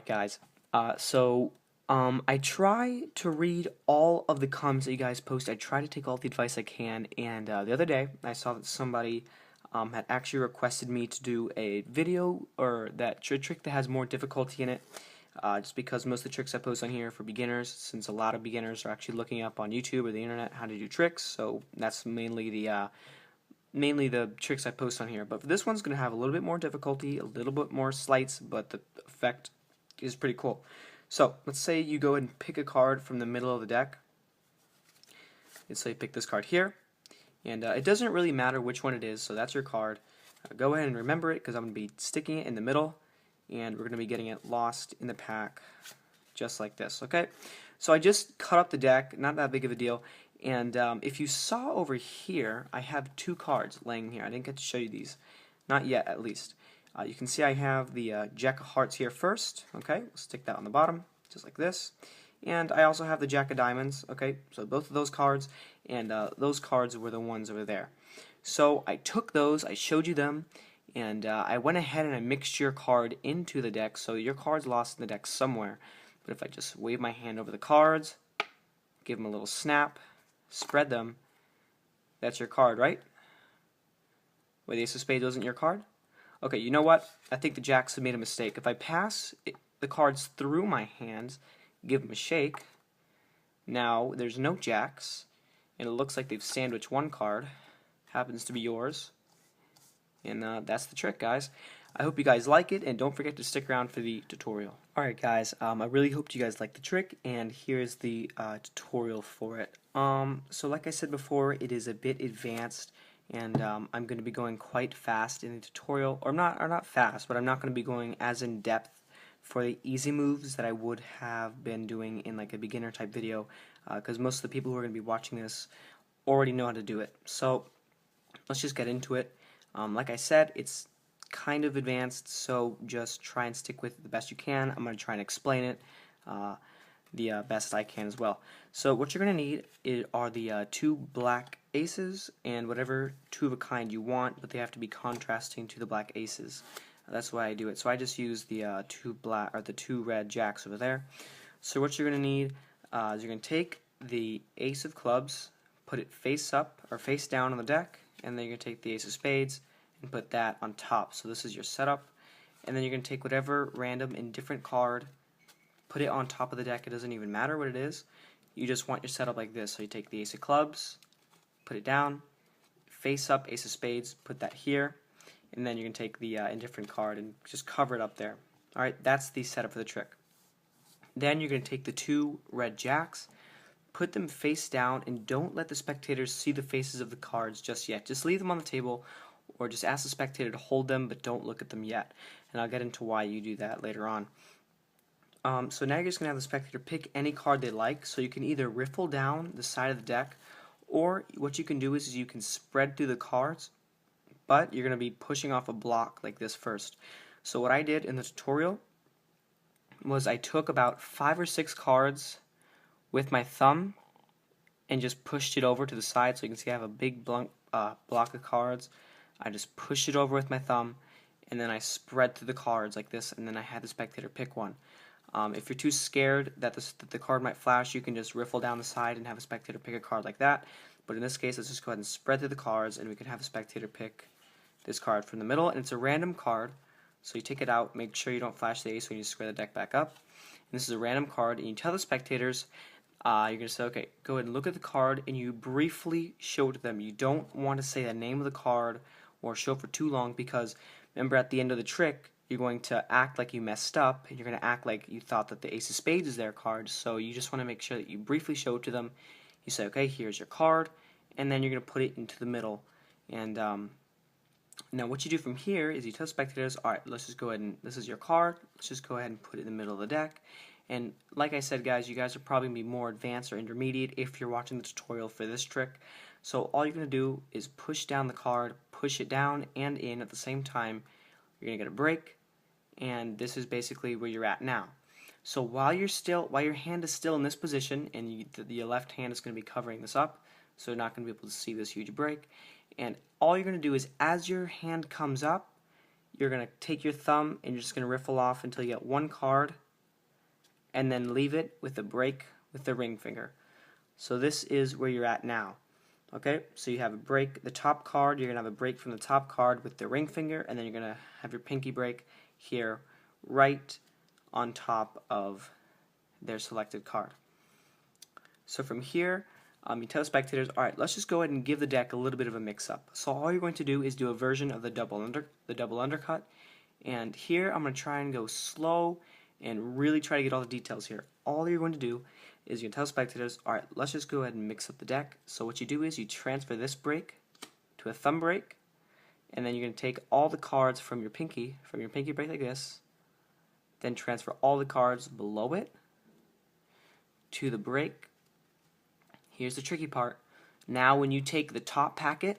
Guys. I try to read all of the comments that you guys post. I try to take all the advice I can. And the other day, I saw that somebody had actually requested me to do a video or that trick that has more difficulty in it. Just because most of the tricks I post on here are for beginners, since a lot of beginners are actually looking up on YouTube or the internet how to do tricks. So that's mainly the tricks I post on here. But this one's going to have a little bit more difficulty, a little bit more slights, but the effect is pretty cool. So let's say you go and pick a card from the middle of the deck. Let's say you pick this card here, and it doesn't really matter which one it is, so that's your card. Go ahead and remember it, because I'm going to be sticking it in the middle, and we're going to be getting it lost in the pack just like this. Okay, so I just cut up the deck, not that big of a deal. And if you saw over here, I have two cards laying here. I didn't get to show you these, not yet at least. You can see I have the Jack of Hearts here first. Okay, we'll stick that on the bottom, just like this. And I also have the Jack of Diamonds. Okay, so both of those cards, and those cards were the ones over there. So I took those, I showed you them, and I went ahead and I mixed your card into the deck, so your card's lost in the deck somewhere. But if I just wave my hand over the cards, give them a little snap, spread them, that's your card, right? Wait, the Ace of Spades wasn't your card? Okay, you know what? I think the Jacks have made a mistake. If I pass the cards through my hands, give them a shake, now there's no Jacks, and it looks like they've sandwiched one card. Happens to be yours. And that's the trick, guys. I hope you guys like it, and don't forget to stick around for the tutorial. Alright guys, I really hope you guys like the trick, and here's the tutorial for it. So like I said before, it is a bit advanced, and I'm going to be going quite fast in the tutorial, or not fast, but I'm not going to be going as in depth for the easy moves that I would have been doing in like a beginner type video, because most of the people who are going to be watching this already know how to do it. So let's just get into it. Like I said, it's kind of advanced, so just try and stick with it the best you can. I'm going to try and explain it the best I can as well. So what you're going to need are the two black aces and whatever two of a kind you want, but they have to be contrasting to the black aces. That's why I do it. So I just use the two red jacks over there. So what you're going to need is you're going to take the ace of clubs, put it face up or face down on the deck, and then you're going to take the ace of spades and put that on top. So this is your setup, and then you're going to take whatever random indifferent card, put it on top of the deck. It doesn't even matter what it is. You just want your setup like this. So you take the ace of clubs, put it down, face up ace of spades, put that here, and then you're going to take the indifferent card and just cover it up there. Alright, that's the setup for the trick. Then you're going to take the two red jacks, put them face down, and don't let the spectators see the faces of the cards just yet. Just leave them on the table, or just ask the spectator to hold them, but don't look at them yet. And I'll get into why you do that later on. So now you're just going to have the spectator pick any card they like, so you can either riffle down the side of the deck, or what you can do is you can spread through the cards, but you're going to be pushing off a block like this first. So what I did in the tutorial was I took about 5 or 6 cards with my thumb and just pushed it over to the side, so you can see I have a big block of cards. I just push it over with my thumb, and then I spread through the cards like this, and then I had the spectator pick one. If you're too scared that the card might flash, you can just riffle down the side and have a spectator pick a card like that. But in this case, let's just go ahead and spread through the cards, and we can have a spectator pick this card from the middle, and it's a random card. So you take it out, make sure you don't flash the ace when you square the deck back up. And this is a random card, and you tell the spectators, you're going to say, okay, go ahead and look at the card, and you briefly show it to them. You don't want to say the name of the card or show it for too long, because remember, at the end of the trick, you're going to act like you messed up, and you're going to act like you thought that the ace of spades is their card. So you just want to make sure that you briefly show it to them. You say, okay, here's your card, and then you're going to put it into the middle. And now what you do from here is you tell spectators, alright, let's just go ahead and, this is your card, let's just go ahead and put it in the middle of the deck. And like I said, guys, you guys are probably going to be more advanced or intermediate if you're watching the tutorial for this trick. So all you're going to do is push down the card, push it down and in at the same time. You're going to get a break, and this is basically where you're at now. So while your hand is still in this position, and your left hand is going to be covering this up, so you're not going to be able to see this huge break. And all you're going to do is, as your hand comes up, you're going to take your thumb and you're just going to riffle off until you get one card, and then leave it with the break with the ring finger. So this is where you're at now. Okay, so you have a break, the top card, you're going to have a break from the top card with the ring finger, and then you're going to have your pinky break here right on top of their selected card. So from here, you tell the spectators, all right, let's just go ahead and give the deck a little bit of a mix-up. So all you're going to do is do a version of the double undercut, and here I'm going to try and go slow and really try to get all the details here. All you're going to do is you're going to tell spectators, all right, let's just go ahead and mix up the deck. So what you do is you transfer this break to a thumb break, and then you're going to take all the cards from your pinky break like this, then transfer all the cards below it to the break. Here's the tricky part. Now when you take the top packet,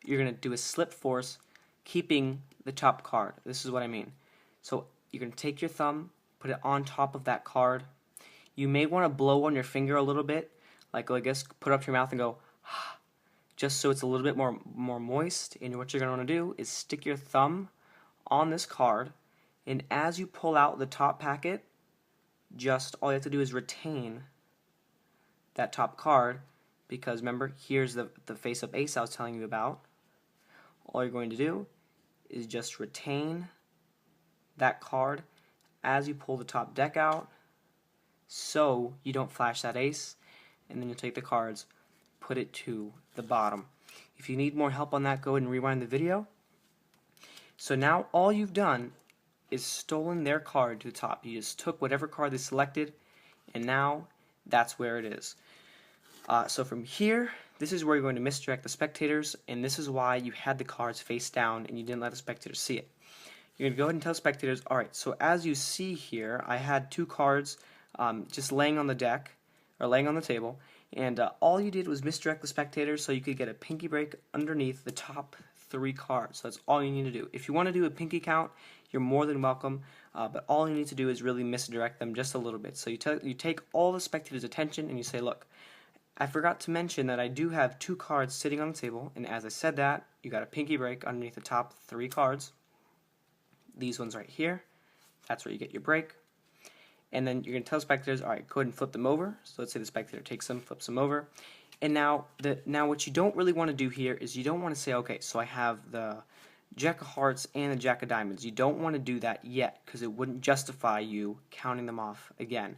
you're going to do a slip force, keeping the top card. This is what I mean. So you're going to take your thumb, put it on top of that card. You may want to blow on your finger a little bit, like I guess put it up to your mouth and go, just so it's a little bit more moist. And what you're going to want to do is stick your thumb on this card, and as you pull out the top packet, just all you have to do is retain that top card, because remember, here's the face-up ace I was telling you about. All you're going to do is just retain that card as you pull the top deck out, so you don't flash that ace, and then you'll take the cards, put it to the bottom. If you need more help on that, go ahead and rewind the video. So now all you've done is stolen their card to the top. You just took whatever card they selected, and now that's where it is. So from here, this is where you're going to misdirect the spectators, and this is why you had the cards face down and you didn't let the spectators see it. You're going to go ahead and tell spectators, alright, so as you see here, I had two cards just laying on the deck, or laying on the table, and all you did was misdirect the spectators so you could get a pinky break underneath the top three cards. So that's all you need to do. If you want to do a pinky count, you're more than welcome, but all you need to do is really misdirect them just a little bit. So you take all the spectators' attention and you say, look, I forgot to mention that I do have two cards sitting on the table, and as I said that, you got a pinky break underneath the top three cards. These ones right here, that's where you get your break. And then you're going to tell spectators, all right, go ahead and flip them over. So let's say the spectator takes them, flips them over. And now what you don't really want to do here is you don't want to say, okay, so I have the Jack of Hearts and the Jack of Diamonds. You don't want to do that yet, because it wouldn't justify you counting them off again.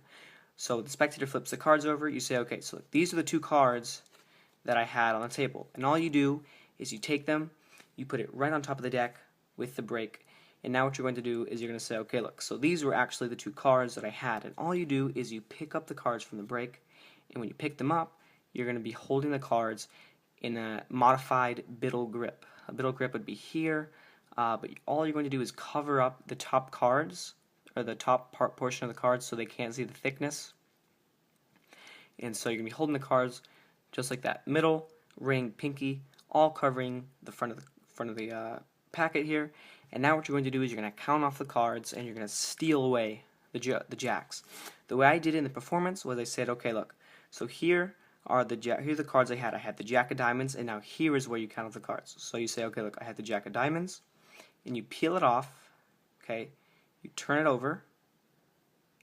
So the spectator flips the cards over. You say, okay, so these are the two cards that I had on the table. And all you do is you take them, you put it right on top of the deck with the break. And now what you're going to do is you're going to say, okay, look, so these were actually the two cards that I had. And all you do is you pick up the cards from the break. And when you pick them up, you're going to be holding the cards in a modified biddle grip. A biddle grip would be here, but all you're going to do is cover up the top cards, or the top portion of the cards, so they can't see the thickness. And so you're going to be holding the cards just like that. Middle, ring, pinky, all covering the front of the packet here. And now what you're going to do is you're going to count off the cards, and you're going to steal away the jacks. The way I did it in the performance was I said, okay, look, so here are here's the cards I had. I had the Jack of Diamonds, and now here is where you count off the cards. So you say, okay, look, I had the Jack of Diamonds, and you peel it off, okay, you turn it over,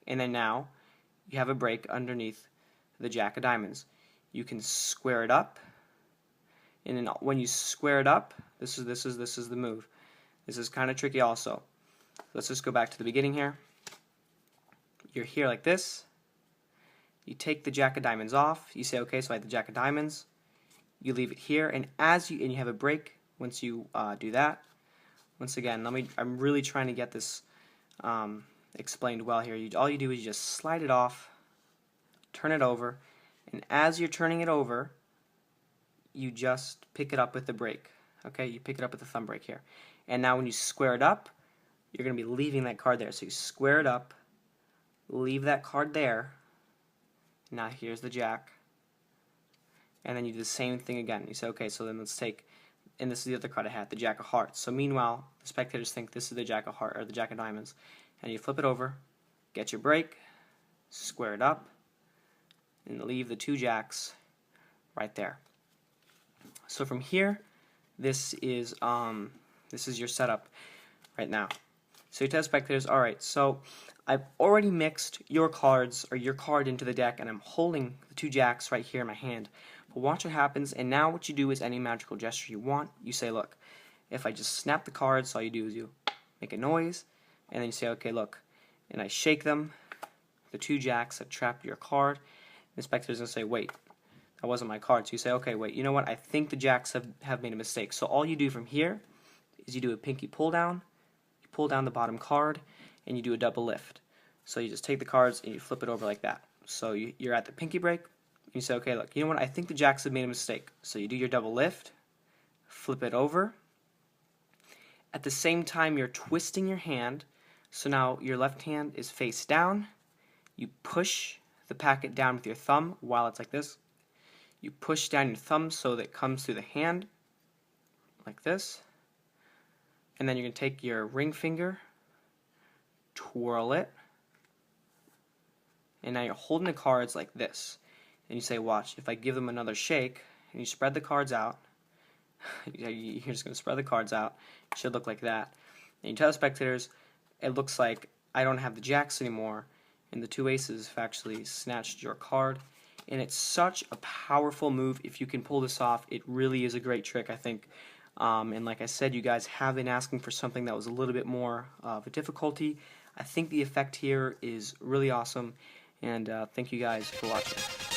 and then now you have a break underneath the Jack of Diamonds. You can square it up, and then when you square it up, this is the move. This is kind of tricky also. Let's just go back to the beginning here. You're here like this. You take the Jack of Diamonds off. You say, okay, so I have the Jack of Diamonds. You leave it here, and you have a break once you do that. Once again, I'm really trying to get this explained well here. All you do is you just slide it off, turn it over, and as you're turning it over, you just pick it up with the break. Okay, you pick it up with the thumb break here. And now when you square it up, you're going to be leaving that card there. So you square it up, leave that card there. Now here's the Jack. And then you do the same thing again. You say, okay, so then let's take, and this is the other card I had, the Jack of Hearts. So meanwhile, the spectators think this is the Jack of Hearts, or the Jack of Diamonds. And you flip it over, get your break, square it up, and leave the two Jacks right there. So from here, this is your setup right now. So you tell spectators, all right, so I've already mixed your cards, or your card, into the deck, and I'm holding the 2 jacks right here in my hand. But watch what happens, and now what you do is any magical gesture you want. You say, look, if I just snap the cards, all you do is you make a noise, and then you say, okay, look, and I shake them, the 2 jacks that trapped your card. The spectator's going to say, wait, that wasn't my card. So you say, okay, wait, you know what, I think the jacks have made a mistake. So all you do from here is you do a pinky pull down, you pull down the bottom card, and you do a double lift. So you just take the cards and you flip it over like that. So you're at the pinky break, and you say, okay, look, you know what, I think the jacks have made a mistake. So you do your double lift, flip it over. At the same time, you're twisting your hand, so now your left hand is face down. You push the packet down with your thumb while it's like this. You push down your thumb so that it comes through the hand, like this. And then you're going to take your ring finger, twirl it, and now you're holding the cards like this. And you say, watch, if I give them another shake, and you spread the cards out, you're just going to spread the cards out, it should look like that. And you tell the spectators, it looks like I don't have the jacks anymore, and the 2 aces have actually snatched your card. And it's such a powerful move. If you can pull this off, it really is a great trick, I think. And like I said, you guys have been asking for something that was a little bit more of a difficulty. I think the effect here is really awesome, and thank you guys for watching.